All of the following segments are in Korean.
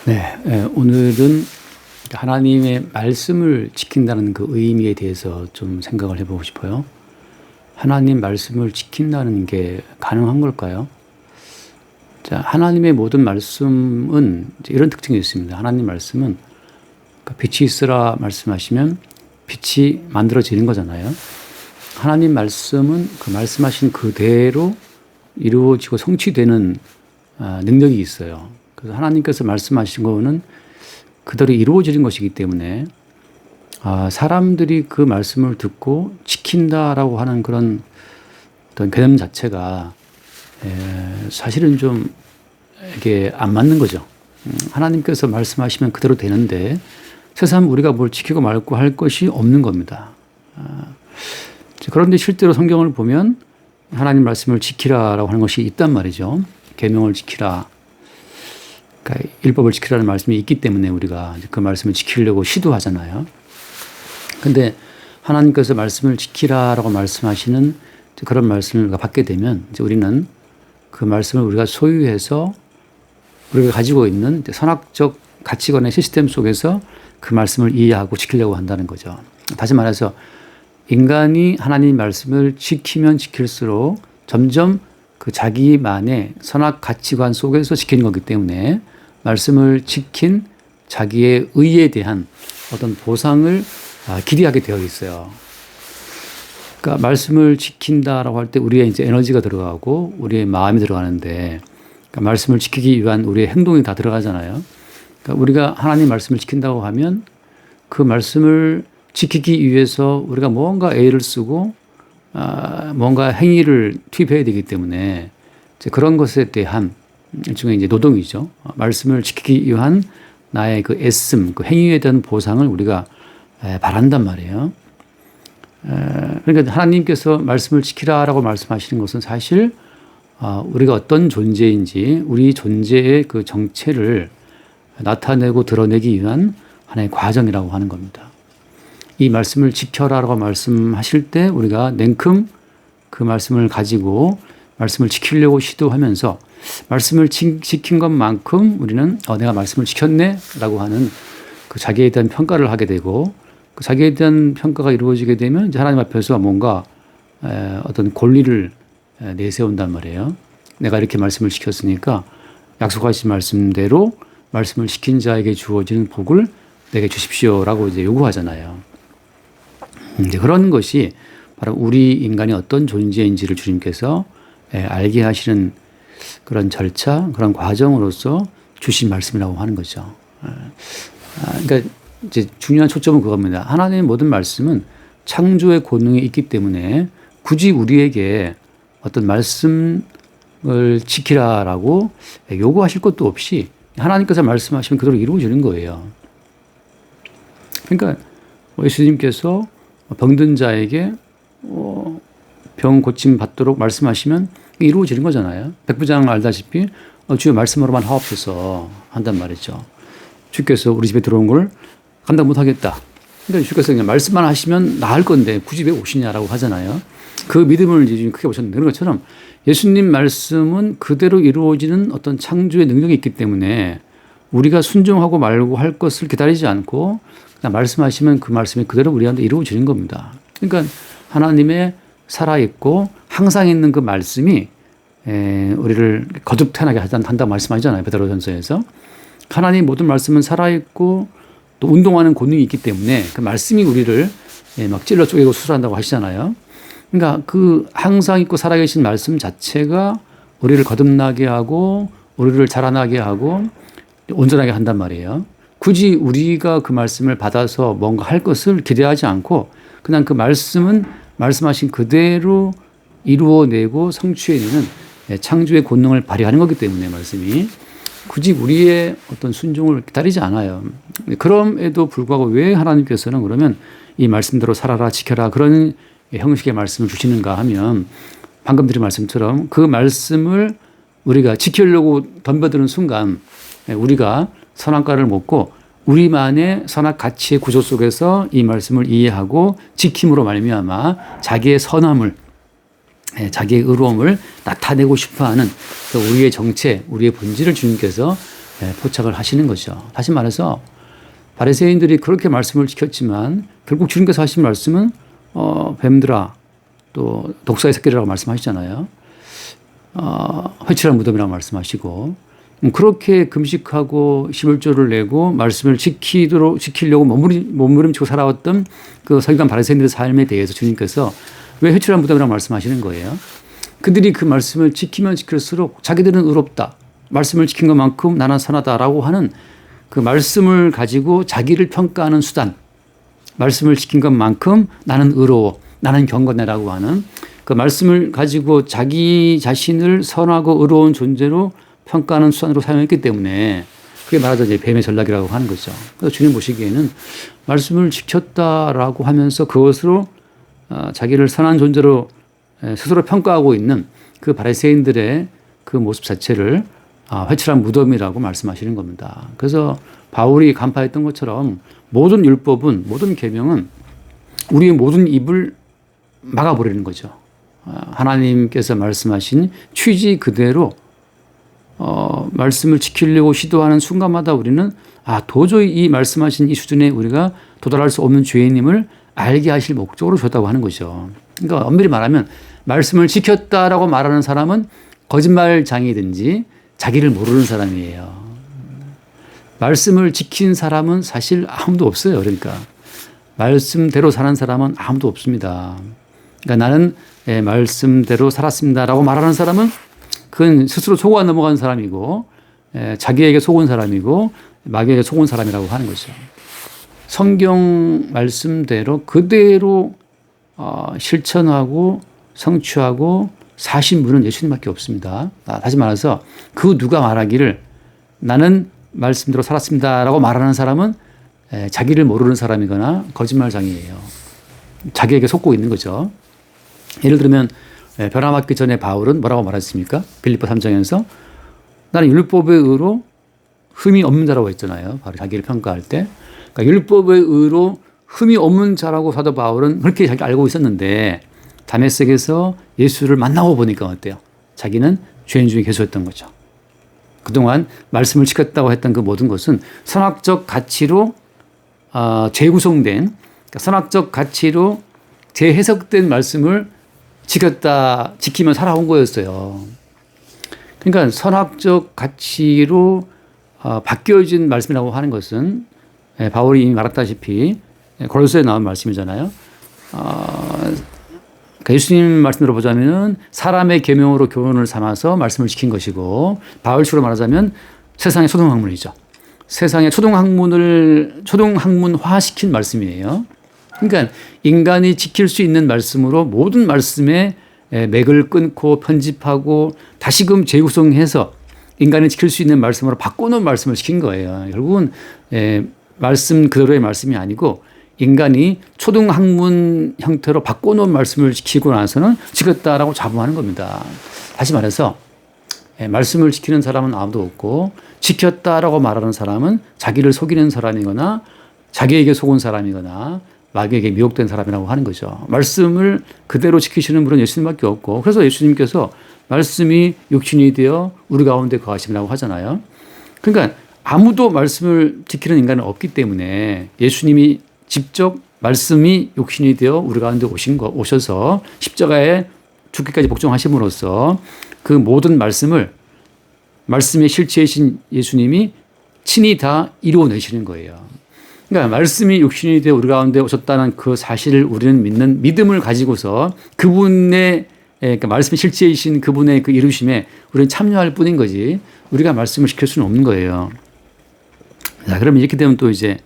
네, 오늘은 하나님의 말씀을 지킨다는 그 의미에 대해서 좀 생각을 해보고 싶어요. 하나님 말씀을 지킨다는 게 가능한 걸까요? 자, 하나님의 모든 말씀은 이런 특징이 있습니다. 하나님 말씀은 빛이 있으라 말씀하시면 빛이 만들어지는 거잖아요. 하나님 말씀은 그 말씀하신 그대로 이루어지고 성취되는 능력이 있어요. 그래서 하나님께서 말씀하신 거는 그대로 이루어지는 것이기 때문에 사람들이 그 말씀을 듣고 지킨다라고 하는 그런 어떤 개념 자체가 사실은 좀 이게 안 맞는 거죠. 하나님께서 말씀하시면 그대로 되는데 세상 우리가 뭘 지키고 말고 할 것이 없는 겁니다. 그런데 실제로 성경을 보면 하나님 말씀을 지키라라고 하는 것이 있단 말이죠. 계명을 지키라. 그러니까 율법을 지키라는 말씀이 있기 때문에 우리가 그 말씀을 지키려고 시도하잖아요. 그런데 하나님께서 말씀을 지키라라고 말씀하시는 그런 말씀을 받게 되면 이제 우리는 그 말씀을 우리가 소유해서 우리가 가지고 있는 선악적 가치관의 시스템 속에서 그 말씀을 이해하고 지키려고 한다는 거죠. 다시 말해서 인간이 하나님 말씀을 지키면 지킬수록 점점 그 자기만의 선악 가치관 속에서 지키는 거기 때문에 말씀을 지킨 자기의 의에 대한 어떤 보상을 기대하게 되어 있어요. 그러니까 말씀을 지킨다라고 할 때 우리의 이제 에너지가 들어가고 우리의 마음이 들어가는데 그러니까 말씀을 지키기 위한 우리의 행동이 다 들어가잖아요. 그러니까 우리가 하나님 말씀을 지킨다고 하면 그 말씀을 지키기 위해서 우리가 뭔가 애를 쓰고 뭔가 행위를 투입해야 되기 때문에 이제 그런 것에 대한 일종의 이제 노동이죠. 말씀을 지키기 위한 나의 그 애씀, 그 행위에 대한 보상을 우리가 바란단 말이에요. 그러니까 하나님께서 말씀을 지키라라고 말씀하시는 것은 사실 우리가 어떤 존재인지 우리 존재의 그 정체를 나타내고 드러내기 위한 하나의 과정이라고 하는 겁니다. 이 말씀을 지켜라라고 말씀하실 때 우리가 냉큼 그 말씀을 가지고 말씀을 지키려고 시도하면서 말씀을 지킨 것만큼 우리는 내가 말씀을 지켰네 라고 하는 그 자기에 대한 평가를 하게 되고 그 자기에 대한 평가가 이루어지게 되면 이제 하나님 앞에서 뭔가 어떤 권리를 내세운단 말이에요. 내가 이렇게 말씀을 지켰으니까 약속하신 말씀대로 말씀을 지킨 자에게 주어지는 복을 내게 주십시오라고 이제 요구하잖아요. 이제 그런 것이 바로 우리 인간이 어떤 존재인지를 주님께서 알게 하시는 그런 절차, 그런 과정으로서 주신 말씀이라고 하는 거죠. 그러니까 이제 중요한 초점은 그겁니다. 하나님의 모든 말씀은 창조의 권능이 있기 때문에 굳이 우리에게 어떤 말씀을 지키라라고 요구하실 것도 없이 하나님께서 말씀하시면 그대로 이루어지는 거예요. 그러니까 예수님께서 병든 자에게 병 고침 받도록 말씀하시면 이루어지는 거잖아요. 백부장 알다시피 주의 말씀으로만 하옵소서 한단 말이죠. 주께서 우리 집에 들어온 걸 감당 못하겠다. 그러니까 주께서 그냥 말씀만 하시면 나을 건데 굳이 왜 오시냐라고 하잖아요. 그 믿음을 이제 크게 보셨는데 그런 것처럼 예수님 말씀은 그대로 이루어지는 어떤 창조의 능력이 있기 때문에 우리가 순종하고 말고 할 것을 기다리지 않고 그냥 말씀하시면 그 말씀이 그대로 우리한테 이루어지는 겁니다. 그러니까 하나님의 살아있고 항상 있는 그 말씀이 우리를 거듭태어나게 한다고 말씀하잖아요. 베드로전서에서. 하나님의 모든 말씀은 살아있고 또 운동하는 권능이 있기 때문에 그 말씀이 우리를 막 찔러 쪼개고 수술한다고 하시잖아요. 그러니까 그 항상 있고 살아계신 말씀 자체가 우리를 거듭나게 하고 우리를 자라나게 하고 온전하게 한단 말이에요. 굳이 우리가 그 말씀을 받아서 뭔가 할 것을 기대하지 않고 그냥 그 말씀은 말씀하신 그대로 이루어내고 성취해내는 창조의 권능을 발휘하는 거기 때문에 말씀이 굳이 우리의 어떤 순종을 기다리지 않아요. 그럼에도 불구하고 왜 하나님께서는 그러면 이 말씀대로 살아라 지켜라 그런 형식의 말씀을 주시는가 하면 방금 드린 말씀처럼 그 말씀을 우리가 지키려고 덤벼드는 순간 우리가 선악과를 먹고 우리만의 선악 가치의 구조 속에서 이 말씀을 이해하고 지킴으로 말미암아 자기의 선함을 자기의 의로움을 나타내고 싶어하는 우리의 정체, 우리의 본질을 주님께서 포착을 하시는 거죠. 다시 말해서 바리새인들이 그렇게 말씀을 지켰지만 결국 주님께서 하신 말씀은 뱀들아 또 독사의 새끼라고 말씀하시잖아요. 회칠한 무덤이라고 말씀하시고 그렇게 금식하고 11조를 내고 말씀을 지키려고 몸부림치고 살아왔던 그 서기관 바리새인들의 삶에 대해서 주님께서 왜 회칠한 무덤이라고 말씀하시는 거예요? 그들이 그 말씀을 지키면 지킬수록 자기들은 의롭다. 말씀을 지킨 것만큼 나는 선하다라고 하는 그 말씀을 가지고 자기를 평가하는 수단. 말씀을 지킨 것만큼 나는 의로워. 나는 경건해라고 하는 그 말씀을 가지고 자기 자신을 선하고 의로운 존재로 평가하는 수단으로 사용했기 때문에 그게 말하자면 이제 뱀의 전략이라고 하는 거죠. 그래서 주님 보시기에는 말씀을 지켰다라고 하면서 그것으로 자기를 선한 존재로 스스로 평가하고 있는 그 바리새인들의 그 모습 자체를 회칠한 무덤이라고 말씀하시는 겁니다. 그래서 바울이 간파했던 것처럼 모든 율법은 모든 계명은 우리의 모든 입을 막아버리는 거죠. 하나님께서 말씀하신 취지 그대로 말씀을 지키려고 시도하는 순간마다 우리는 도저히 이 말씀하신 이 수준에 우리가 도달할 수 없는 죄인임을 알게 하실 목적으로 줬다고 하는 거죠. 그러니까 엄밀히 말하면 말씀을 지켰다라고 말하는 사람은 거짓말장이든지 자기를 모르는 사람이에요. 말씀을 지킨 사람은 사실 아무도 없어요. 그러니까 말씀대로 사는 사람은 아무도 없습니다. 그러니까 나는 말씀대로 살았습니다라고 말하는 사람은 그건 스스로 속아 넘어간 사람이고 자기에게 속은 사람이고 마귀에게 속은 사람이라고 하는 거죠. 성경 말씀대로 그대로 실천하고 성취하고 사신 분은 예수님밖에 없습니다. 다시 말해서 그 누가 말하기를 나는 말씀대로 살았습니다라고 말하는 사람은 자기를 모르는 사람이거나 거짓말장이에요. 자기에게 속고 있는 거죠. 예를 들면 변화받기 전에 바울은 뭐라고 말했습니까? 빌립보 3장에서 나는 율법의 의로 흠이 없는 자라고 했잖아요. 바로 자기를 평가할 때. 그러니까 율법의 의로 흠이 없는 자라고 사도 바울은 그렇게 자기 알고 있었는데 다메섹에서 예수를 만나고 보니까 어때요? 자기는 죄인 중에 계속했던 거죠. 그동안 말씀을 지켰다고 했던 그 모든 것은 선악적 가치로 재구성된 그러니까 선악적 가치로 재해석된 말씀을 지키며 살아온 거였어요. 그러니까 선악적 가치로 바뀌어진 말씀이라고 하는 것은 바울이 이미 말했다시피 고린도서에 나온 말씀이잖아요. 그러니까 예수님 말씀으로 보자면 사람의 계명으로 교훈을 삼아서 말씀을 지킨 것이고 바울식으로 말하자면 세상의 초등학문이죠. 세상의 초등학문화시킨 말씀이에요. 그러니까 인간이 지킬 수 있는 말씀으로 모든 말씀에 맥을 끊고 편집하고 다시금 재구성해서 인간이 지킬 수 있는 말씀으로 바꿔놓은 말씀을 시킨 거예요. 결국은 말씀 그대로의 말씀이 아니고 인간이 초등학문 형태로 바꿔놓은 말씀을 지키고 나서는 지켰다라고 자부하는 겁니다. 다시 말해서 말씀을 지키는 사람은 아무도 없고 지켰다라고 말하는 사람은 자기를 속이는 사람이거나 자기에게 속은 사람이거나 마귀에게 미혹된 사람이라고 하는 거죠. 말씀을 그대로 지키시는 분은 예수님밖에 없고 그래서 예수님께서 말씀이 육신이 되어 우리 가운데 거하심이라고 하잖아요. 그러니까 아무도 말씀을 지키는 인간은 없기 때문에 예수님이 직접 말씀이 육신이 되어 우리 가운데 오셔서 십자가에 죽기까지 복종하심으로써 그 모든 말씀의 실체이신 예수님이 친히 다 이루어내시는 거예요. 그러니까 말씀이 육신이 되어 우리 가운데 오셨다는 그 사실을 우리는 믿는 믿음을 가지고서 그분의 그러니까 말씀이 실체이신 그분의 그 이루심에 우리는 참여할 뿐인 거지 우리가 말씀을 지킬 수는 없는 거예요. 자, 그러면 이렇게 되면 또 이제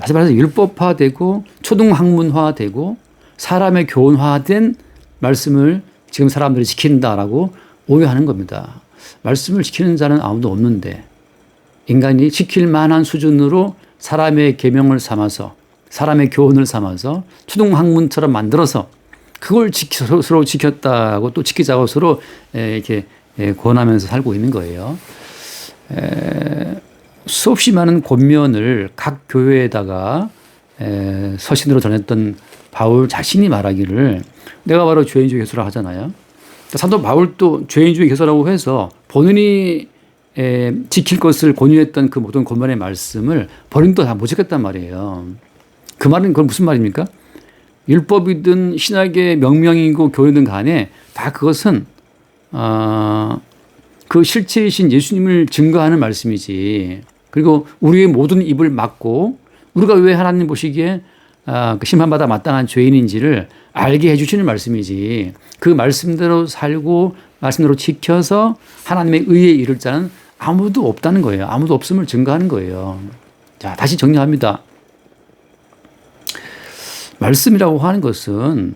다시 말해서 율법화되고 초등학문화되고 사람의 교훈화된 말씀을 지금 사람들이 지킨다라고 오해하는 겁니다. 말씀을 지키는 자는 아무도 없는데 인간이 지킬 만한 수준으로 사람의 계명을 삼아서 사람의 교훈을 삼아서 초등학문처럼 만들어서 그걸 서로 지켰다고 또 지키자고 서로 이렇게 권하면서 살고 있는 거예요. 수없이 많은 권면을 각 교회에다가 서신으로 전했던 바울 자신이 말하기를 내가 바로 죄인 중에 개소라 하잖아요. 사도 바울도 죄인 중에 개소라고 해서 본인이 지킬 것을 권유했던 그 모든 권면의 말씀을 버림도 다 못 지켰단 말이에요. 그 말은 그건 무슨 말입니까? 율법이든 신학의 명령이고 교리든 간에 다 그것은 그 실체이신 예수님을 증거하는 말씀이지. 그리고 우리의 모든 입을 막고 우리가 왜 하나님 보시기에 그 심판받아 마땅한 죄인인지를 알게 해주시는 말씀이지. 그 말씀대로 살고 말씀대로 지켜서 하나님의 의에 이를 자는 아무도 없다는 거예요. 아무도 없음을 증거하는 거예요. 자, 다시 정리합니다. 말씀이라고 하는 것은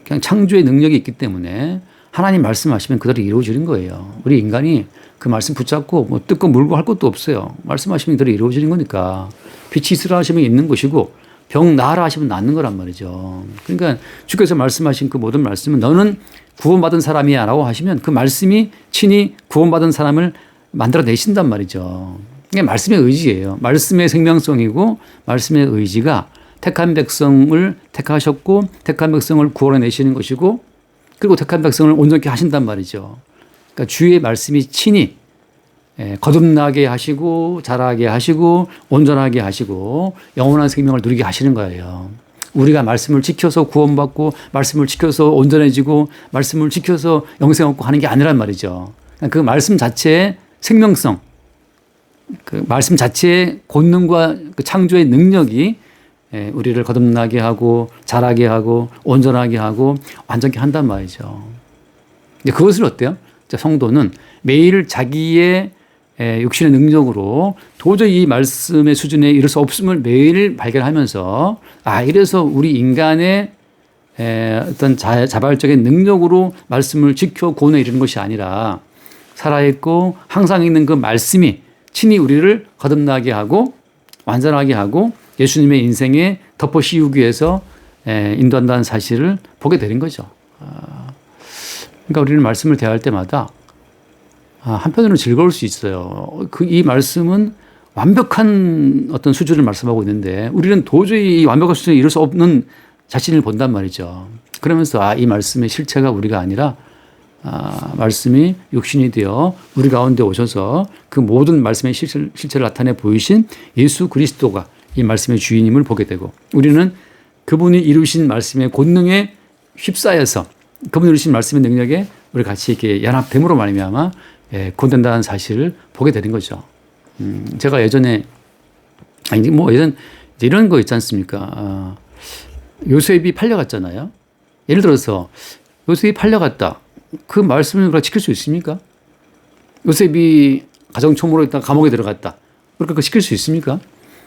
그냥 창조의 능력이 있기 때문에 하나님 말씀하시면 그대로 이루어지는 거예요. 우리 인간이 그 말씀 붙잡고 뭐 뜯고 물고 할 것도 없어요. 말씀하시면 그대로 이루어지는 거니까. 빛이 있으라 하시면 있는 것이고 병 나으라 하시면 낫는 거란 말이죠. 그러니까 주께서 말씀하신 그 모든 말씀은 너는 구원받은 사람이야 라고 하시면 그 말씀이 친히 구원받은 사람을 만들어내신단 말이죠. 이게 말씀의 의지예요. 말씀의 생명성이고 말씀의 의지가 택한 백성을 택하셨고 택한 백성을 구원해내시는 것이고 그리고 택한 백성을 온전케 하신단 말이죠. 그러니까 주의 말씀이 친히 거듭나게 하시고 자라게 하시고 온전하게 하시고 영원한 생명을 누리게 하시는 거예요. 우리가 말씀을 지켜서 구원받고 말씀을 지켜서 온전해지고 말씀을 지켜서 영생 얻고 하는 게 아니란 말이죠. 그 말씀 자체의 생명성, 그 말씀 자체의 권능과 그 창조의 능력이 우리를 거듭나게 하고 자라게 하고 온전하게 하고 완전케 한단 말이죠. 이제 그것을 어때요? 성도는 매일 자기의 육신의 능력으로 도저히 이 말씀의 수준에 이를 수 없음을 매일 발견하면서 이래서 우리 인간의 어떤 자발적인 능력으로 말씀을 지켜 구원에 이르는 것이 아니라 살아있고 항상 있는 그 말씀이 친히 우리를 거듭나게 하고 완전하게 하고 예수님의 인생에 덮어 씌우기 위해서 인도한다는 사실을 보게 되는 거죠. 그러니까 우리는 말씀을 대할 때마다 한편으로는 즐거울 수 있어요. 이 말씀은 완벽한 어떤 수준을 말씀하고 있는데 우리는 도저히 이 완벽한 수준에 이룰 수 없는 자신을 본단 말이죠. 그러면서 이 말씀의 실체가 우리가 아니라 말씀이 육신이 되어 우리 가운데 오셔서 그 모든 말씀의 실체를 나타내 보이신 예수 그리스도가 이 말씀의 주인임을 보게 되고 우리는 그분이 이루신 말씀의 권능에 휩싸여서 그분이 이루신 말씀의 능력에 우리 같이 이렇게 연합됨으로 말미암아 구원된다는 사실을 보게 되는 거죠. 제가 예전에 예전 이런 거 있지 않습니까? 요셉이 팔려갔잖아요. 예를 들어서 요셉이 팔려갔다. 그 말씀을 우리가 지킬 수 있습니까? 요셉이 가정총무로 있다가 감옥에 들어갔다. 그러니까 그거 지킬 수 있습니까?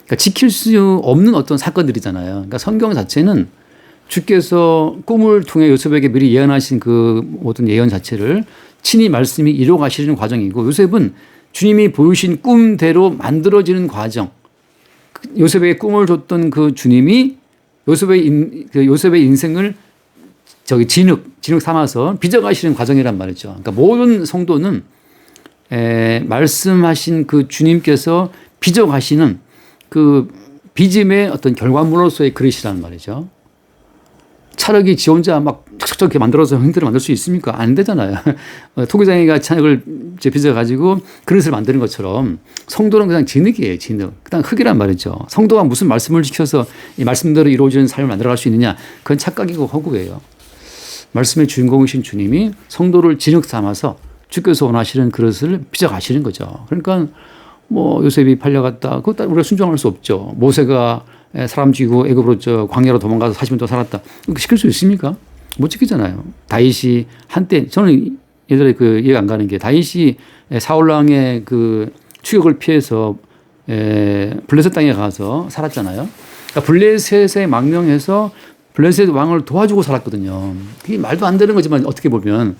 그러니까 지킬 수 없는 어떤 사건들이잖아요. 그러니까 성경 자체는 주께서 꿈을 통해 요셉에게 미리 예언하신 그 모든 예언 자체를 친히 말씀이 이루어 가시는 과정이고 요셉은 주님이 보이신 꿈대로 만들어지는 과정. 요셉에게 꿈을 줬던 그 주님이 요셉의 인생을 진흙 삼아서 빚어가시는 과정이란 말이죠. 그러니까 모든 성도는 말씀하신 그 주님께서 빚어가시는 그 빚음의 어떤 결과물로서의 그릇이라는 말이죠. 찰흙이 지 혼자 막 척척 이렇게 만들어서 형태를 만들 수 있습니까? 안 되잖아요. 토기장이가 찰흙을 빚어가지고 그릇을 만드는 것처럼 성도는 그냥 진흙이에요, 진흙. 그냥 흙이란 말이죠. 성도가 무슨 말씀을 지켜서 이 말씀대로 이루어지는 삶을 만들어갈 수 있느냐? 그건 착각이고 허구예요. 말씀의 주인공이신 주님이 성도를 진흙 삼아서 주께서 원하시는 그릇을 빚어가시는 거죠. 그러니까 요셉이 팔려갔다. 그거 우리가 순종할 수 없죠. 모세가 사람 죽이고 애굽으로 광야로 도망가서 40년 동안 살았다. 이거 시킬 수 있습니까? 못 지키잖아요. 다윗이 한때 저는 예전에 이해가 안 가는 게 다윗이 사울왕의 그 추격을 피해서 블레셋 땅에 가서 살았잖아요. 그러니까 블레셋에 망명해서 블레셋 왕을 도와주고 살았거든요. 그게 말도 안 되는 거지만 어떻게 보면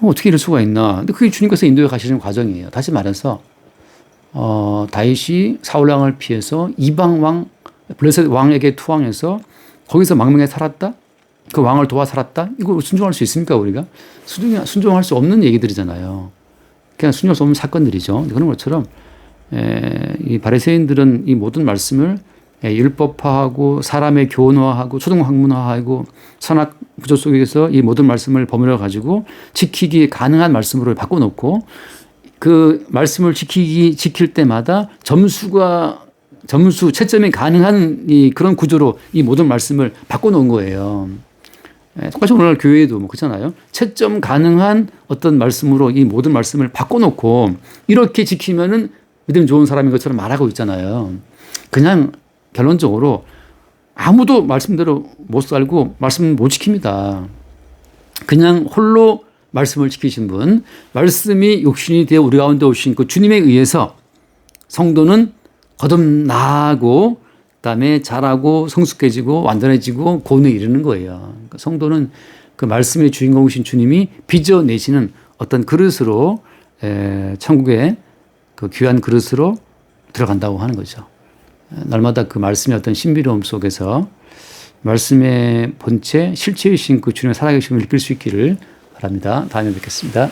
어떻게 이럴 수가 있나. 근데 그게 주님께서 인도해 가시는 과정이에요. 다시 말해서 다윗이 사울왕을 피해서 이방 왕 블레셋 왕에게 투항해서 거기서 망명해 살았다. 그 왕을 도와 살았다. 이거 순종할 수 있습니까 우리가? 순종할 수 없는 얘기들이잖아요. 그냥 순종할 수 없는 사건들이죠. 그런 것처럼 이 바리새인들은 이 모든 말씀을 율법화하고 사람의 교훈화하고 초등학문화하고 선악 구조 속에서 이 모든 말씀을 버무려 가지고 지키기 가능한 말씀으로 바꿔놓고 그 말씀을 지킬 때마다 채점이 가능한 그런 구조로 이 모든 말씀을 바꿔놓은 거예요. 똑같이 오늘날 교회에도 뭐 그렇잖아요. 채점 가능한 어떤 말씀으로 이 모든 말씀을 바꿔놓고 이렇게 지키면은 믿음 좋은 사람인 것처럼 말하고 있잖아요. 그냥 결론적으로 아무도 말씀대로 못 살고 말씀 못 지킵니다. 그냥 홀로 말씀을 지키신 분, 말씀이 육신이 되어 우리 가운데 오신 그 주님에 의해서 성도는 거듭나고 그다음에 자라고 성숙해지고 완전해지고 고운에 이르는 거예요. 그러니까 성도는 그 말씀의 주인공이신 주님이 빚어내시는 어떤 그릇으로 천국의 그 귀한 그릇으로 들어간다고 하는 거죠. 날마다 그 말씀의 어떤 신비로움 속에서 말씀의 본체, 실체이신 그 주님의 살아계심을 느낄 수 있기를 바랍니다. 다음에 뵙겠습니다.